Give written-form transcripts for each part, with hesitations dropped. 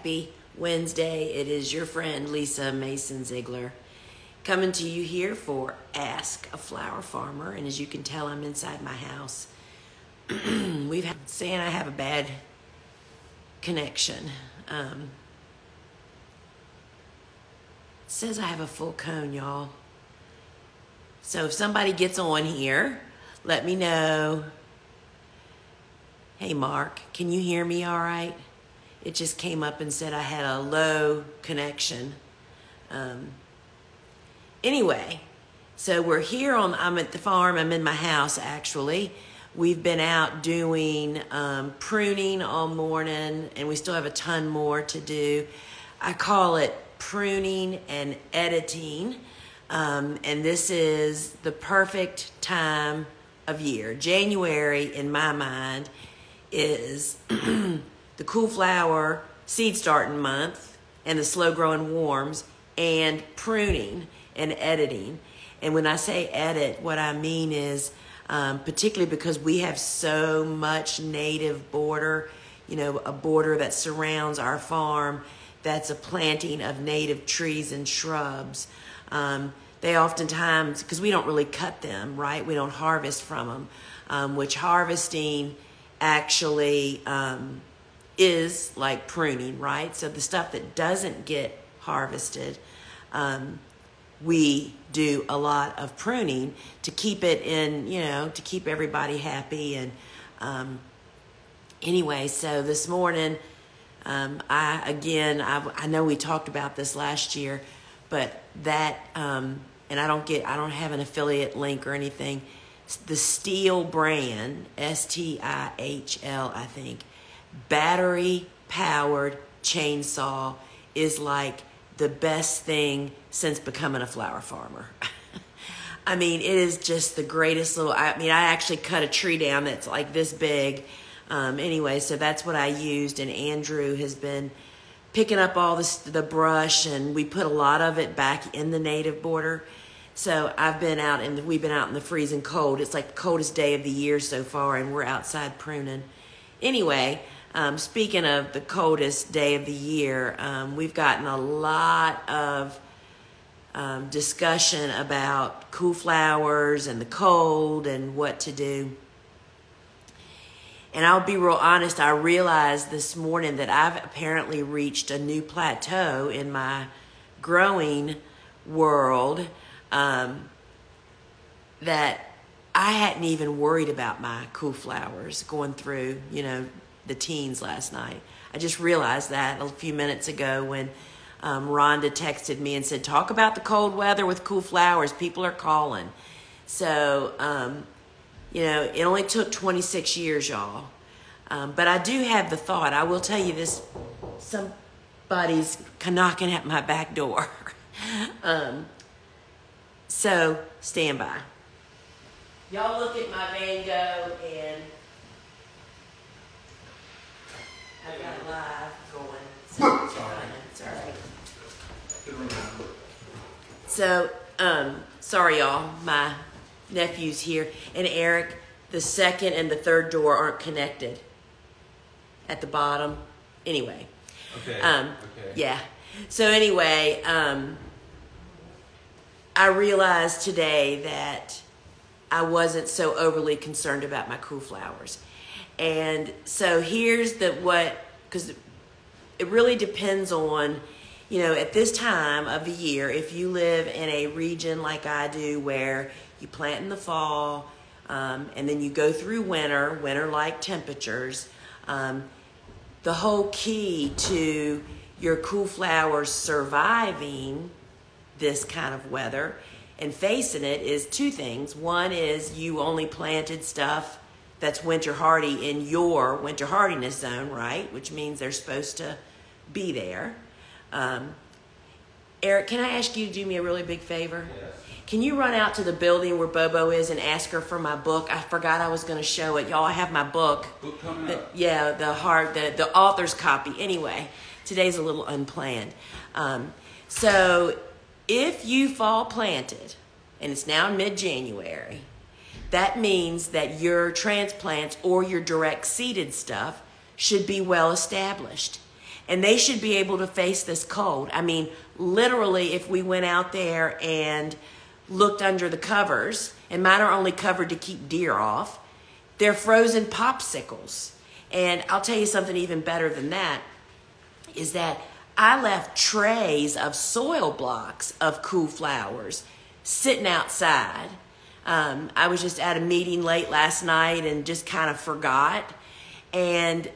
Happy Wednesday. It is your friend Lisa Mason Ziegler coming to you here for Ask a Flower Farmer. And as you can tell, I'm inside my house. Saying I have a bad connection. It says I have a full cone, y'all. So if somebody gets on here, let me know. Hey, Mark, can you hear me all right? It just came up and said I had a low connection. Anyway, so we're here I'm at the farm. I'm in my house, actually. We've been out doing pruning all morning, and we still have a ton more to do. I call it pruning and editing, and this is the perfect time of year. January, in my mind, is the cool flower seed starting month and the slow growing warms and pruning and editing. And when I say edit, what I mean is particularly because we have so much native border, you know, a border that surrounds our farm, that's a planting of native trees and shrubs. They oftentimes, because we don't really cut them, right? We don't harvest from them, which harvesting actually is like pruning, right? So the stuff that doesn't get harvested, we do a lot of pruning to keep it in, you know, to keep everybody happy. And anyway, so this morning, I know we talked about this last year, but that, and I don't have an affiliate link or anything. The Stihl brand, S-T-I-H-L, I think, battery-powered chainsaw is like the best thing since becoming a flower farmer. I mean, it is just the greatest little, I actually cut a tree down that's like this big. Anyway, so that's what I used, and Andrew has been picking up all the brush, and we put a lot of it back in the native border. So we've been out in the freezing cold. It's like the coldest day of the year so far, and we're outside pruning. Anyway, speaking of the coldest day of the year, we've gotten a lot of discussion about cool flowers and the cold and what to do. And I'll be real honest, I realized this morning that I've apparently reached a new plateau in my growing world, that I hadn't even worried about my cool flowers going through, you know, the teens last night. I just realized that a few minutes ago when Rhonda texted me and said, talk about the cold weather with cool flowers. People are calling. So, you know, it only took 26 years, y'all. But I do have the thought, I will tell you this, somebody's knocking at my back door. So, stand by. Y'all look at my Van Gogh, and I've got a live going. So it's all right. So, sorry, y'all. My nephew's here. And Eric, the second and the third door aren't connected at the bottom. Anyway. Okay. Okay. Yeah. So anyway, I realized today that I wasn't so overly concerned about my cool flowers. And so here's because it really depends on, you know, at this time of the year, if you live in a region like I do where you plant in the fall, and then you go through winter-like temperatures, the whole key to your cool flowers surviving this kind of weather and facing it is two things. One is you only planted stuff that's winter hardy in your winter hardiness zone, right? Which means they're supposed to be there. Eric, can I ask you to do me a really big favor? Yes. Can you run out to the building where Bobo is and ask her for my book? I forgot I was going to show it. Y'all, I have my book. Book coming up. Yeah, the author's copy. Anyway, today's a little unplanned. So if you fall planted, and it's now mid-January, that means that your transplants or your direct seeded stuff should be well established. And they should be able to face this cold. I mean, literally, if we went out there and looked under the covers, and mine are only covered to keep deer off, they're frozen popsicles. And I'll tell you something even better than that, is that I left trays of soil blocks of cool flowers sitting outside. I was just at a meeting late last night and just kind of forgot. And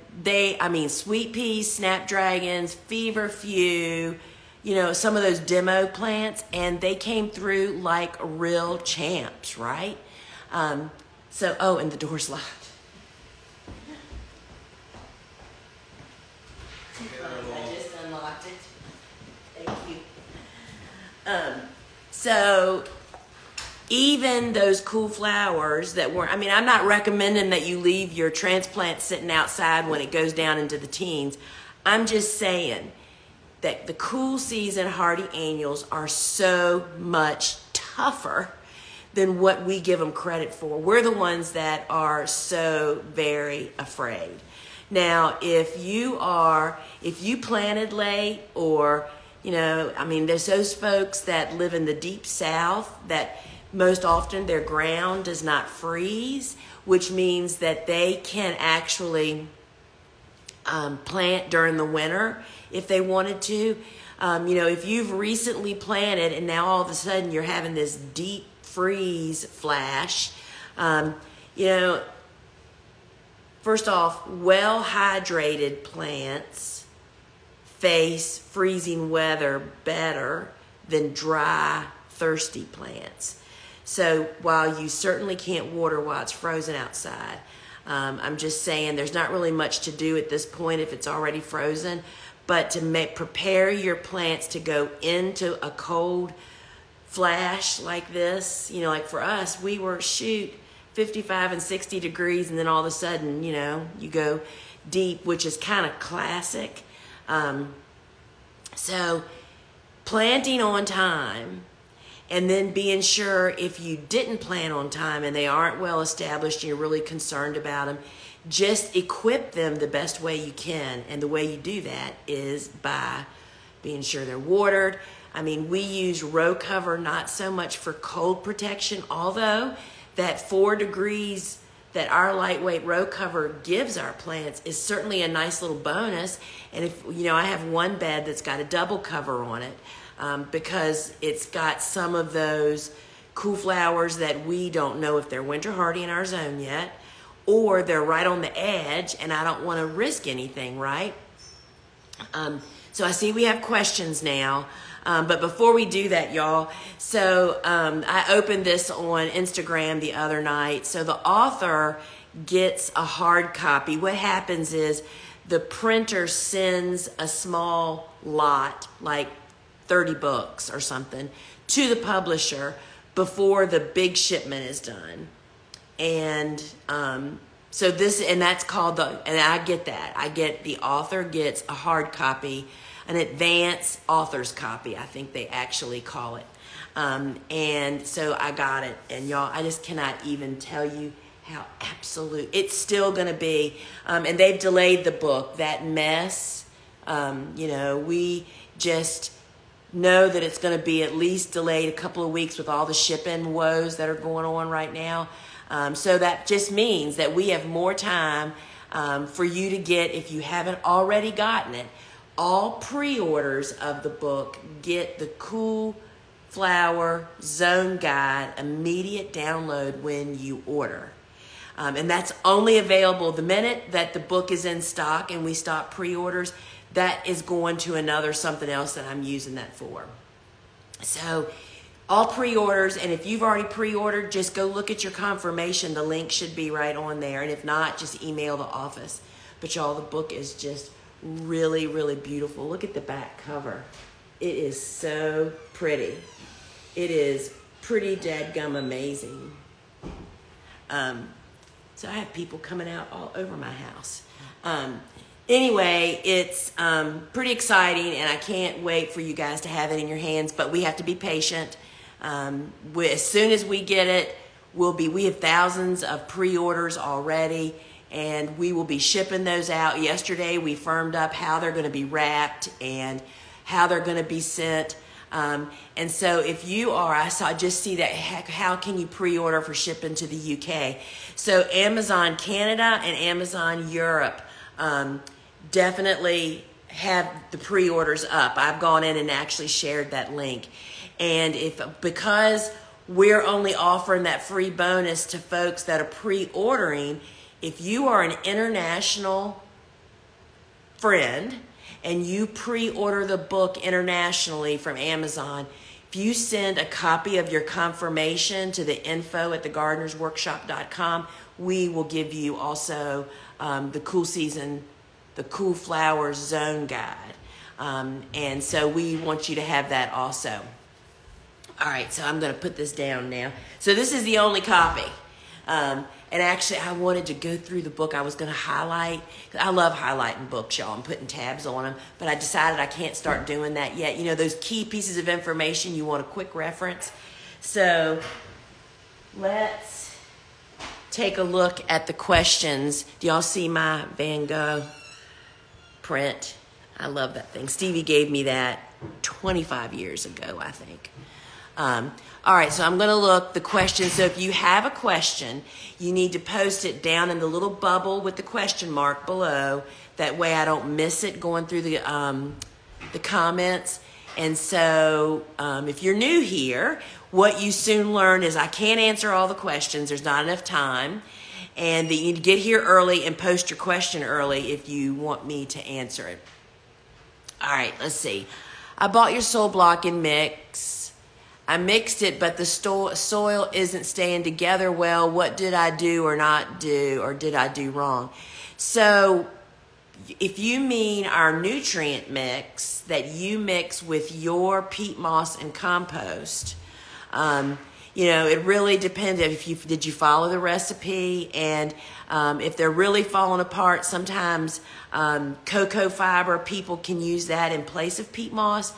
sweet peas, snapdragons, feverfew, some of those demo plants, and they came through like real champs, right? And the door's locked. I just unlocked it. Thank you. So even those cool flowers that weren't, I'm not recommending that you leave your transplant sitting outside when it goes down into the teens. I'm just saying that the cool season hardy annuals are so much tougher than what we give them credit for. We're the ones that are so very afraid. Now, if you planted late, or, there's those folks that live in the deep south that most often their ground does not freeze, which means that they can actually plant during the winter if they wanted to. If you've recently planted and now all of a sudden you're having this deep freeze flash, first off, well-hydrated plants face freezing weather better than dry, thirsty plants. So while you certainly can't water while it's frozen outside, I'm just saying there's not really much to do at this point if it's already frozen, but to prepare your plants to go into a cold flash like this. Like for us, we were 55 and 60 degrees, and then all of a sudden, you go deep, which is kind of classic. So planting on time, and then being sure if you didn't plant on time and they aren't well established and you're really concerned about them, just equip them the best way you can. And the way you do that is by being sure they're watered. We use row cover not so much for cold protection, although that 4 degrees that our lightweight row cover gives our plants is certainly a nice little bonus. And if, I have one bed that's got a double cover on it, because it's got some of those cool flowers that we don't know if they're winter hardy in our zone yet, or they're right on the edge and I don't want to risk anything, right? So I see we have questions now. But before we do that, y'all, I opened this on Instagram the other night. So the author gets a hard copy. What happens is the printer sends a small lot, like 30 books or something, to the publisher before the big shipment is done. And that's called and I get that. I get the author gets a hard copy, an advance author's copy, I think they actually call it. And so I got it. And y'all, I just cannot even tell you how absolute it's still going to be. And they've delayed the book. That mess, we just know that it's going to be at least delayed a couple of weeks with all the shipping woes that are going on right now. So that just means that we have more time for you to get, if you haven't already gotten it, all pre-orders of the book get the Cool Flower Zone Guide immediate download when you order. And that's only available the minute that the book is in stock and we stop pre-orders. That is going to something else that I'm using that for. So all pre-orders, and if you've already pre-ordered, just go look at your confirmation. The link should be right on there. And if not, just email the office. But y'all, the book is just really, really beautiful. Look at the back cover. It is so pretty. It is pretty dadgum amazing. So I have people coming out all over my house. Anyway, it's pretty exciting, and I can't wait for you guys to have it in your hands, but we have to be patient. As soon as we get it, we have thousands of pre-orders already, and we will be shipping those out. Yesterday we firmed up how they're going to be wrapped and how they're going to be sent. And so if you are, I just see that, how can you pre-order for shipping to the UK? So Amazon Canada and Amazon Europe definitely have the pre-orders up. I've gone in and actually shared that link. And because we're only offering that free bonus to folks that are pre-ordering, if you are an international friend and you pre-order the book internationally from Amazon, if you send a copy of your confirmation to the info@thegardenersworkshop.com, we will give you also the Cool Season, the Cool Flowers Zone Guide. And so we want you to have that also. All right, so I'm going to put this down now. So this is the only copy. And actually, I wanted to go through the book. I was going to highlight. I love highlighting books, y'all, and putting tabs on them. But I decided I can't start doing that yet. You know, those key pieces of information, you want a quick reference. So let's take a look at the questions. Do y'all see my Van Gogh print? I love that thing. Stevie gave me that 25 years ago, I think. All right, so I'm going to look the questions. So if you have a question, you need to post it down in the little bubble with the question mark below. That way I don't miss it going through the comments. And so if you're new here, what you soon learn is I can't answer all the questions. There's not enough time. And that you need to get here early and post your question early if you want me to answer it. All right, let's see. I bought your soil blocking mix. I mixed it, but the soil isn't staying together well. What did I do or not do, or did I do wrong? So if you mean our nutrient mix that you mix with your peat moss and compost, you know, it really depends. Did you follow the recipe? And if they're really falling apart, sometimes cocoa fiber, people can use that in place of peat moss.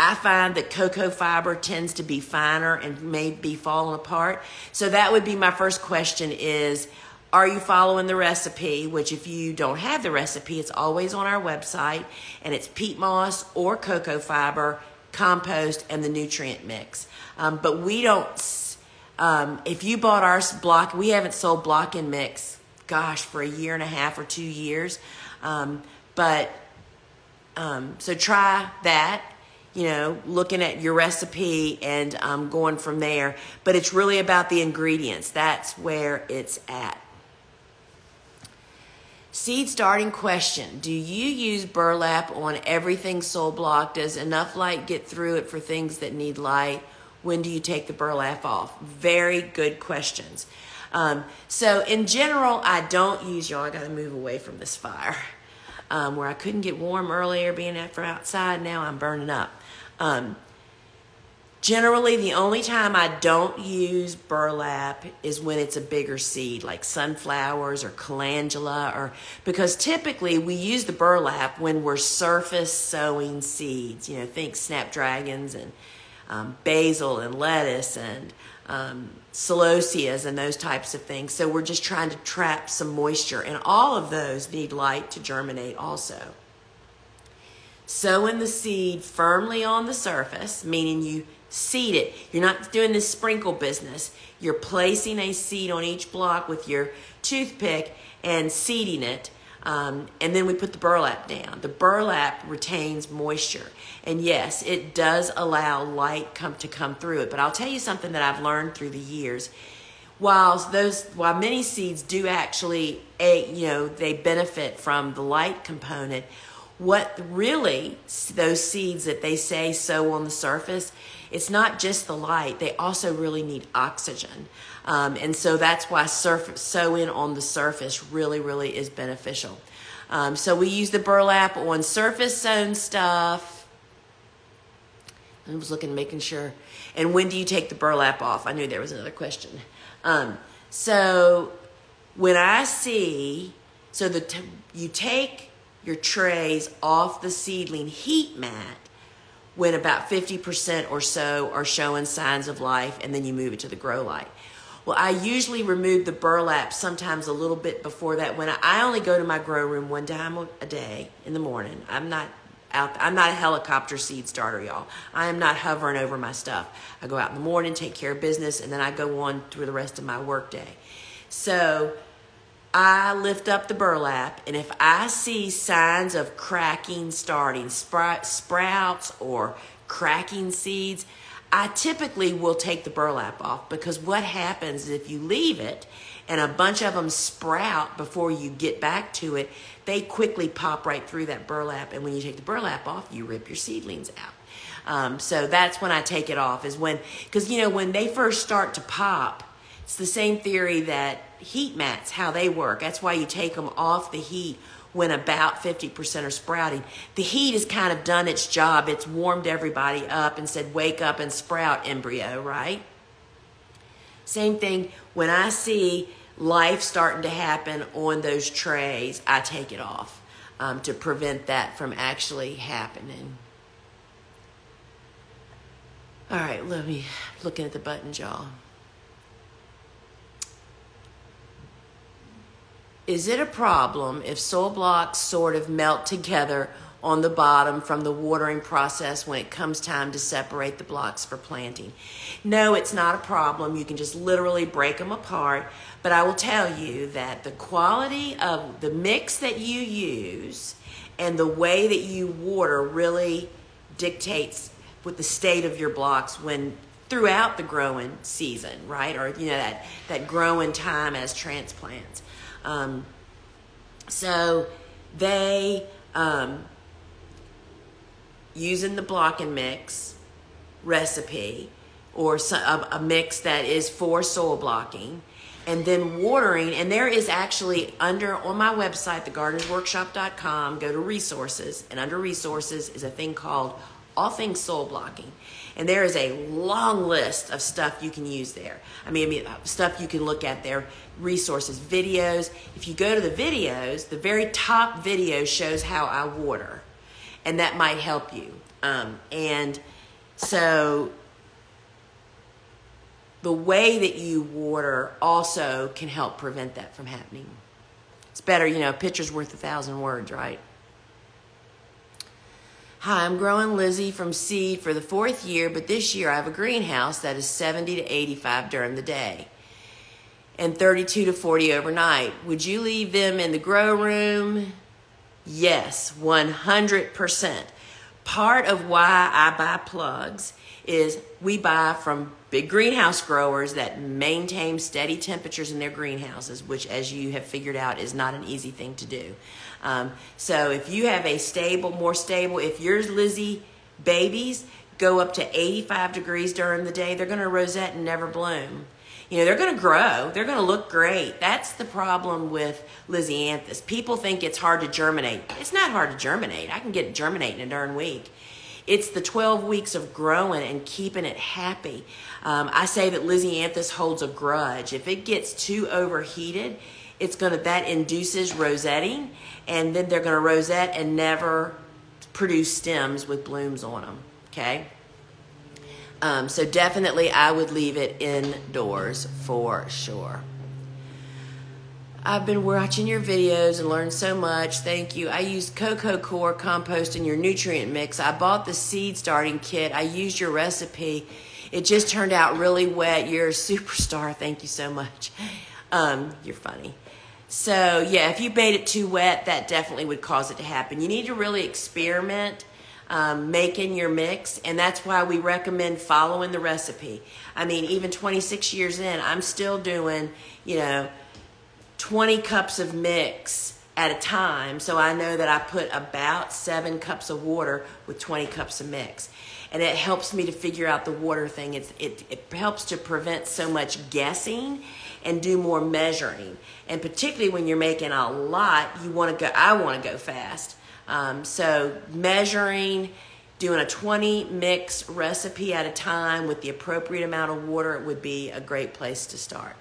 I find that cocoa fiber tends to be finer and may be falling apart. So that would be my first question is, are you following the recipe? Which if you don't have the recipe, it's always on our website. And it's peat moss or cocoa fiber, compost, and the nutrient mix. But we don't, if you bought our block, we haven't sold block and mix, gosh, for 1.5 years or 2 years. So try that. You know, looking at your recipe and going from there. But it's really about the ingredients. That's where it's at. Seed starting question. Do you use burlap on everything soil block? Does enough light get through it for things that need light? When do you take the burlap off? Very good questions. So in general, I don't use, y'all, I got to move away from this fire. Where I couldn't get warm earlier being from outside, now I'm burning up. Generally, the only time I don't use burlap is when it's a bigger seed, like sunflowers or calendula, or because typically we use the burlap when we're surface sowing seeds. You know, think snapdragons and basil and lettuce and celosias and those types of things. So we're just trying to trap some moisture, and all of those need light to germinate also. Sowing the seed firmly on the surface, meaning you seed it. You're not doing this sprinkle business. You're placing a seed on each block with your toothpick and seeding it. And then we put the burlap down. The burlap retains moisture. And yes, it does allow light to come through it. But I'll tell you something that I've learned through the years. While many seeds do actually, they benefit from the light component, what really, those seeds that they say sow on the surface, it's not just the light. They also really need oxygen. And so that's why sowing on the surface really, really is beneficial. So we use the burlap on surface sown stuff. I was making sure. And when do you take the burlap off? I knew there was another question. So when I see, you take your trays off the seedling heat mat when about 50% or so are showing signs of life, and then you move it to the grow light. Well, I usually remove the burlap sometimes a little bit before that. When I only go to my grow room one time a day in the morning. I'm not a helicopter seed starter, y'all. I am not hovering over my stuff. I go out in the morning, take care of business, and then I go on through the rest of my work day. So I lift up the burlap, and if I see signs of cracking starting, sprouts or cracking seeds, I typically will take the burlap off, because what happens is if you leave it and a bunch of them sprout before you get back to it, they quickly pop right through that burlap, and when you take the burlap off, you rip your seedlings out. So that's when I take it off, is because when they first start to pop, it's the same theory that heat mats, how they work. That's why you take them off the heat when about 50% are sprouting. The heat has kind of done its job. It's warmed everybody up and said, wake up and sprout, embryo, right? Same thing, when I see life starting to happen on those trays, I take it off to prevent that from actually happening. All right, looking at the buttons, y'all. Is it a problem if soil blocks sort of melt together on the bottom from the watering process when it comes time to separate the blocks for planting? No, it's not a problem. You can just literally break them apart. But I will tell you that the quality of the mix that you use and the way that you water really dictates what the state of your blocks throughout the growing season, right? Or that growing time as transplants. So they, using the block and mix recipe, or a mix that is for soil blocking, and then watering, and there is actually on my website, thegardenersworkshop.com, go to resources, and under resources is a thing called All Things Soil Blocking. And there is a long list of stuff you can use there. I mean, stuff you can look at there, resources, videos. If you go to the videos, the very top video shows how I water, and that might help you. And so the way that you water also can help prevent that from happening. It's better, a picture's worth 1,000 words, right? Hi, I'm growing Lizzie from seed for the 4th year, but this year I have a greenhouse that is 70 to 85 during the day and 32 to 40 overnight. Would you leave them in the grow room? Yes, 100%. Part of why I buy plugs is we buy from big greenhouse growers that maintain steady temperatures in their greenhouses, which, as you have figured out, is not an easy thing to do. So if you have more stable, if your Lizzie babies go up to 85 degrees during the day, they're going to rosette and never bloom. They're going to grow. They're going to look great. That's the problem with Lizzianthus. People think it's hard to germinate. It's not hard to germinate. I can get it germinating in a darn week. It's the 12 weeks of growing and keeping it happy. I say that Lizzianthus holds a grudge. If it gets too overheated, that induces rosetting, and then they're going to rosette and never produce stems with blooms on them. Okay. So definitely I would leave it indoors for sure. I've been watching your videos and learned so much. Thank you. I used Coco Core compost in your nutrient mix. I bought the seed starting kit. I used your recipe. It just turned out really wet. You're a superstar. Thank you so much. You're funny. So yeah, if you made it too wet, that definitely would cause it to happen. You need to really experiment making your mix, and that's why we recommend following the recipe. I mean, even 26 years in, I'm still doing, 20 cups of mix at a time, so I know that I put about 7 cups of water with 20 cups of mix. And it helps me to figure out the water thing. It helps to prevent so much guessing and do more measuring. And particularly when you're making a lot, I want to go fast. So measuring, doing a 20 mix recipe at a time with the appropriate amount of water would be a great place to start.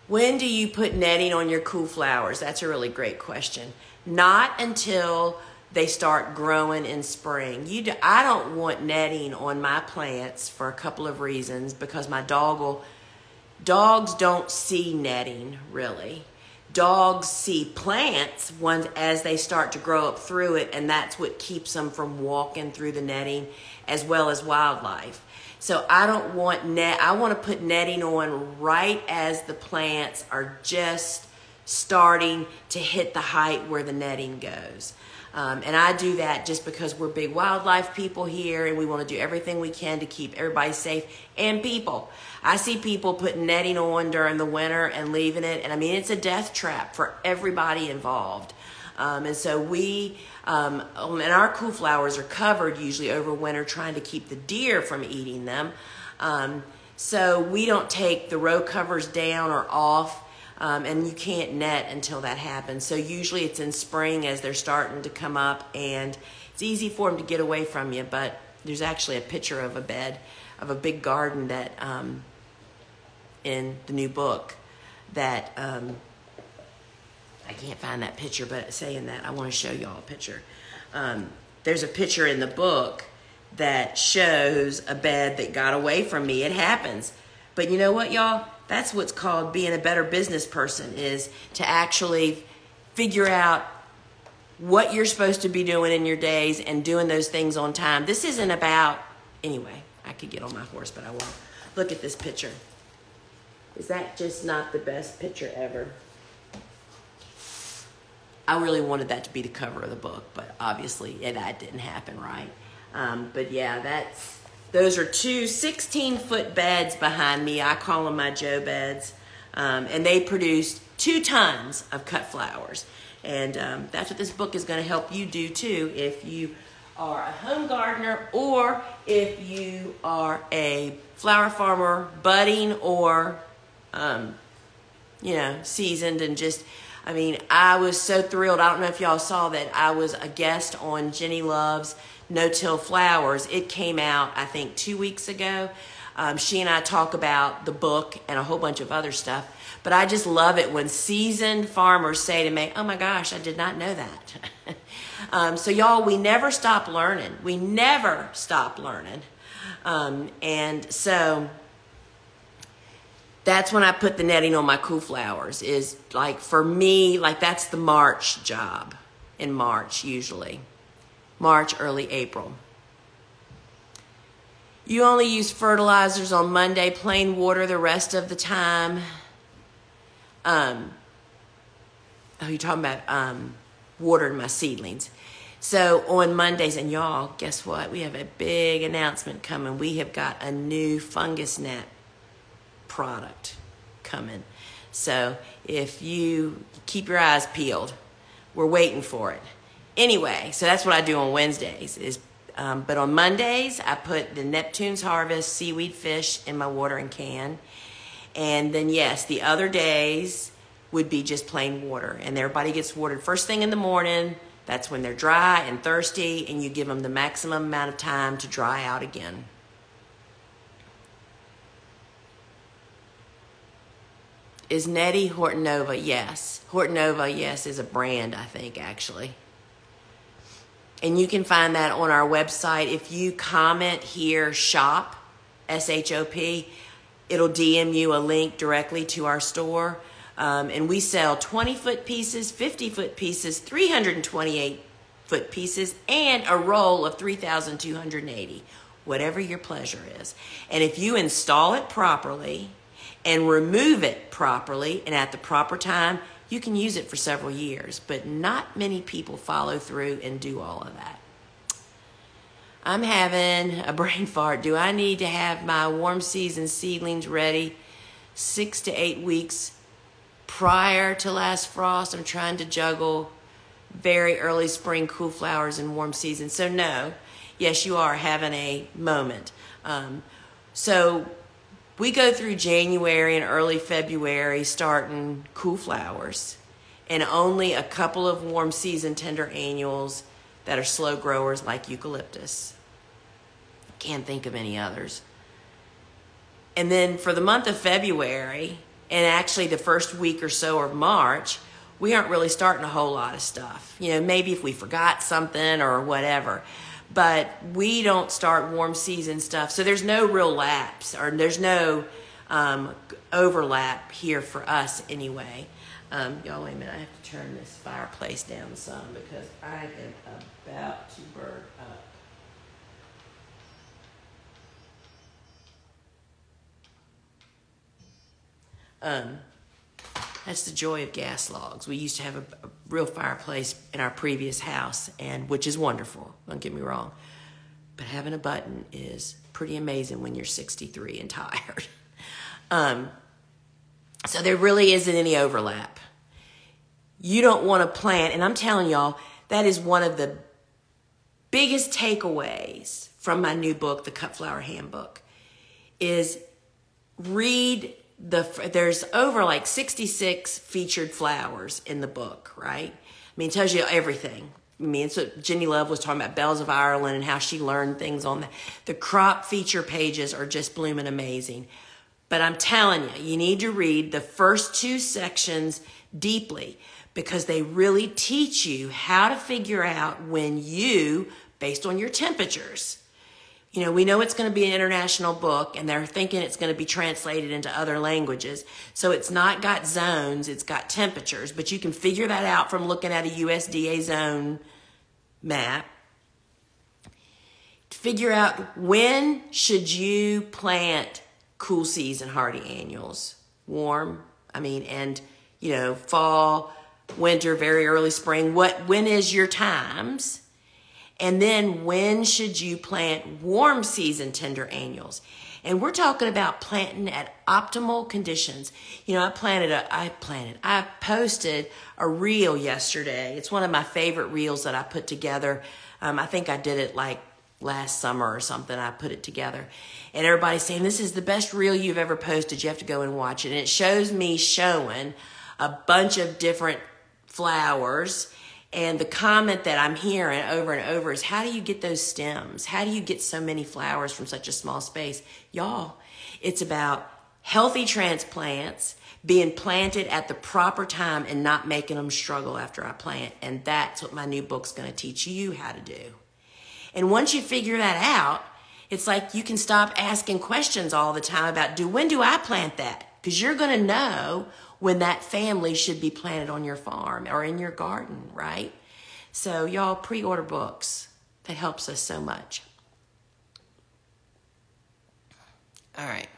When do you put netting on your cool flowers? That's a really great question. Not until they start growing in spring. I don't want netting on my plants for a couple of reasons, because my dogs don't see netting really. Dogs see plants as they start to grow up through it, and that's what keeps them from walking through the netting, as well as wildlife. So I don't want I want to put netting on right as the plants are just starting to hit the height where the netting goes. And I do that just because we're big wildlife people here, and we want to do everything we can to keep everybody safe, and people. I see people putting netting on during the winter and leaving it, and I mean, it's a death trap for everybody involved. And so and our cool flowers are covered usually over winter, trying to keep the deer from eating them. So we don't take the row covers down or off. And you can't net until that happens. So usually it's in spring as they're starting to come up, and it's easy for them to get away from you. But there's actually a picture of a bed of a big garden that in the new book that I can't find that picture, but saying that, I want to show y'all a picture. There's a picture in the book that shows a bed that got away from me. It happens. But you know what, y'all? That's what's called being a better business person, is to actually figure out what you're supposed to be doing in your days and doing those things on time. This isn't about, anyway, I could get on my horse, but I won't. Look at this picture. Is that just not the best picture ever? I really wanted that to be the cover of the book, but obviously that didn't happen, right? But yeah, those are two 16-foot beds behind me. I call them my Joe beds. And they produced 2 tons of cut flowers. And that's what this book is going to help you do too, if you are a home gardener, or if you are a flower farmer, budding, or, seasoned, and just, I mean, I was so thrilled. I don't know if y'all saw that I was a guest on Jenny Love's No-Till Flowers. It came out, I think, 2 weeks ago. She and I talk about the book and a whole bunch of other stuff. But I just love it when seasoned farmers say to me, oh my gosh, I did not know that. So y'all, we never stop learning. We never stop learning. And so that's when I put the netting on my cool flowers, is like, for me, like that's the March job, in March usually. March, early April. You only use fertilizers on Monday, plain water the rest of the time. You're talking about watering my seedlings. So on Mondays, and y'all, guess what? We have a big announcement coming. We have got a new fungus net product coming. So if you keep your eyes peeled, we're waiting for it. Anyway, so that's what I do on Wednesdays. But on Mondays, I put the Neptune's Harvest seaweed fish in my watering can. And then, yes, the other days would be just plain water. And everybody gets watered first thing in the morning. That's when they're dry and thirsty, and you give them the maximum amount of time to dry out again. Is Nettie Hortonova? Yes. Hortonova, yes, is a brand, I think, actually. And you can find that on our website. If you comment here, shop, S-H-O-P, it'll DM you a link directly to our store. And we sell 20-foot pieces, 50-foot pieces, 328-foot pieces, and a roll of 3,280, whatever your pleasure is. And if you install it properly and remove it properly and at the proper time, you can use it for several years. But not many people follow through and do all of that. I'm having a brain fart. Do I need to have my warm season seedlings ready 6 to 8 weeks prior to last frost? I'm trying to juggle very early spring cool flowers and warm season. So no, yes, you are having a moment. So we go through January and early February starting cool flowers, and only a couple of warm season tender annuals that are slow growers like eucalyptus. Can't think of any others. And then for the month of February, and actually the first week or so of March, we aren't really starting a whole lot of stuff. You know, maybe if we forgot something or whatever, but we don't start warm season stuff. So there's no real lapse, or there's no overlap here for us anyway. Y'all, wait a minute. I have to turn this fireplace down some because I am about to burn up. That's the joy of gas logs. We used to have a real fireplace in our previous house, and which is wonderful, don't get me wrong. But having a button is pretty amazing when you're 63 and tired. So there really isn't any overlap. You don't want to plant, and I'm telling y'all, that is one of the biggest takeaways from my new book, The Cut Flower Handbook, is read there's over like 66 featured flowers in the book, right? I mean, it tells you everything. I mean, it's what Jenny Love was talking about, Bells of Ireland, and how she learned things on that. The crop feature pages are just blooming amazing. But I'm telling you, you need to read the first 2 sections deeply, because they really teach you how to figure out when you, based on your temperatures, you know, we know it's going to be an international book, and they're thinking it's going to be translated into other languages. So it's not got zones, it's got temperatures, but you can figure that out from looking at a USDA zone map. To figure out when should you plant cool season hardy annuals, warm, and, you know, fall, winter, very early spring. When is your times? And then when should you plant warm season tender annuals? And we're talking about planting at optimal conditions. You know, I posted a reel yesterday. It's one of my favorite reels that I put together. I think I did it like last summer or something. I put it together. And everybody's saying, this is the best reel you've ever posted. You have to go and watch it. And it shows me showing a bunch of different flowers. And the comment that I'm hearing over and over is, how do you get those stems? How do you get so many flowers from such a small space? Y'all, it's about healthy transplants being planted at the proper time and not making them struggle after I plant. And that's what my new book's going to teach you how to do. And once you figure that out, it's like you can stop asking questions all the time about, when do I plant that? Because you're going to know when that family should be planted on your farm or in your garden, right? So y'all, pre-order books. That helps us so much. All right.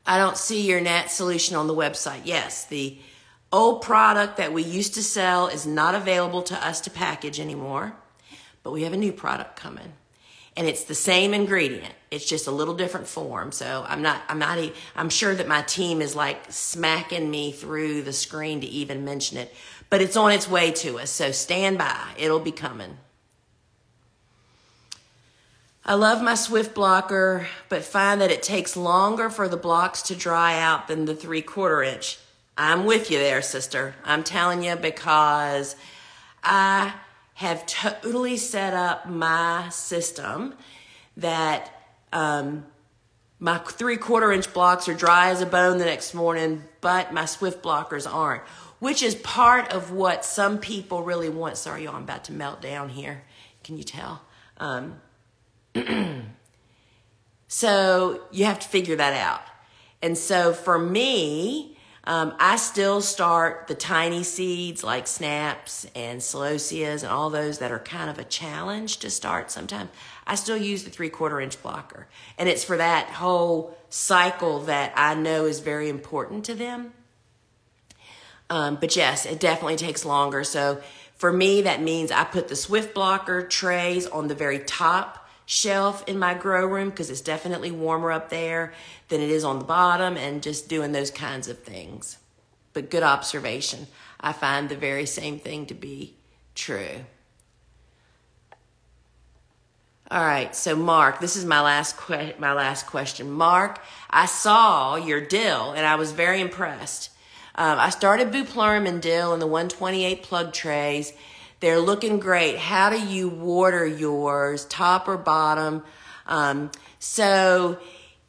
I don't see your Nat solution on the website. Yes, the old product that we used to sell is not available to us to package anymore, but we have a new product coming. And it's the same ingredient. It's just a little different form. So I'm sure that my team is like smacking me through the screen to even mention it, but it's on its way to us. So stand by. It'll be coming. I love my Swift blocker, but find that it takes longer for the blocks to dry out than the 3/4 inch. I'm with you there, sister. I'm telling you, because I have totally set up my system that my 3/4 inch blocks are dry as a bone the next morning, but my Swift blockers aren't, which is part of what some people really want. Sorry, y'all, I'm about to melt down here. Can you tell? So you have to figure that out. And so for me, I still start the tiny seeds like snaps and celoseas and all those that are kind of a challenge to start sometimes. I still use the 3/4 inch blocker. And it's for that whole cycle that I know is very important to them. But yes, it definitely takes longer. So for me, that means I put the Swift blocker trays on the very top shelf in my grow room, because it's definitely warmer up there than it is on the bottom, and just doing those kinds of things. But good observation. I find the very same thing to be true. All right, so Mark, this is my last question. Mark, I saw your dill and I was very impressed. I started Buplurum and dill in the 128 plug trays. They're looking great. How do you water yours, top or bottom? So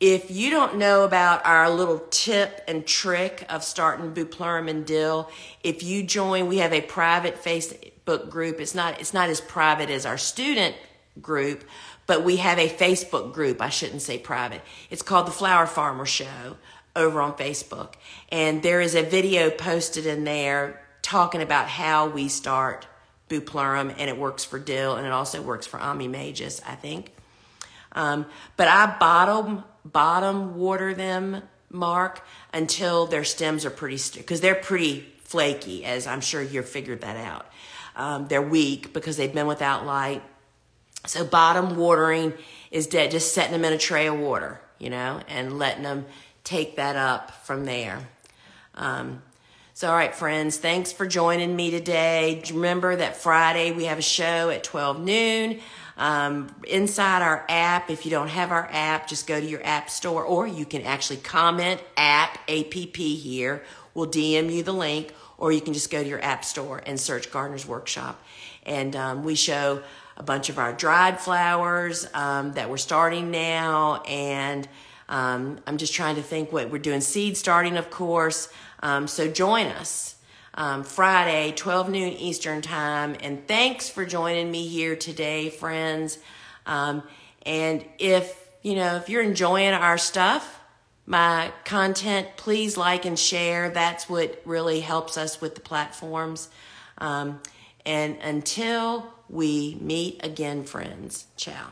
if you don't know about our little tip and trick of starting Bupleurum and dill, if you join, we have a private Facebook group. It's not as private as our student group, but we have a Facebook group. I shouldn't say private. It's called the Flower Farmer Show over on Facebook. And there is a video posted in there talking about how we start Bupleurum, and it works for dill, and it also works for Ammi-majus, I think. But I bottom water them, Mark, until their stems are because they're pretty flaky, as I'm sure you've figured that out. They're weak because they've been without light. So bottom watering is dead, just setting them in a tray of water, and letting them take that up from there. So, all right, friends, thanks for joining me today. Remember that Friday we have a show at 12 noon. Inside our app, if you don't have our app, just go to your app store, or you can actually comment app here. We'll DM you the link, or you can just go to your app store and search Gardener's Workshop. And we show a bunch of our dried flowers that we're starting now. And I'm just trying to think what we're doing. Seed starting, of course. So join us Friday, 12 noon Eastern time. And thanks for joining me here today, friends. And if you're enjoying our stuff, my content, please like and share. That's what really helps us with the platforms. And until we meet again, friends, ciao.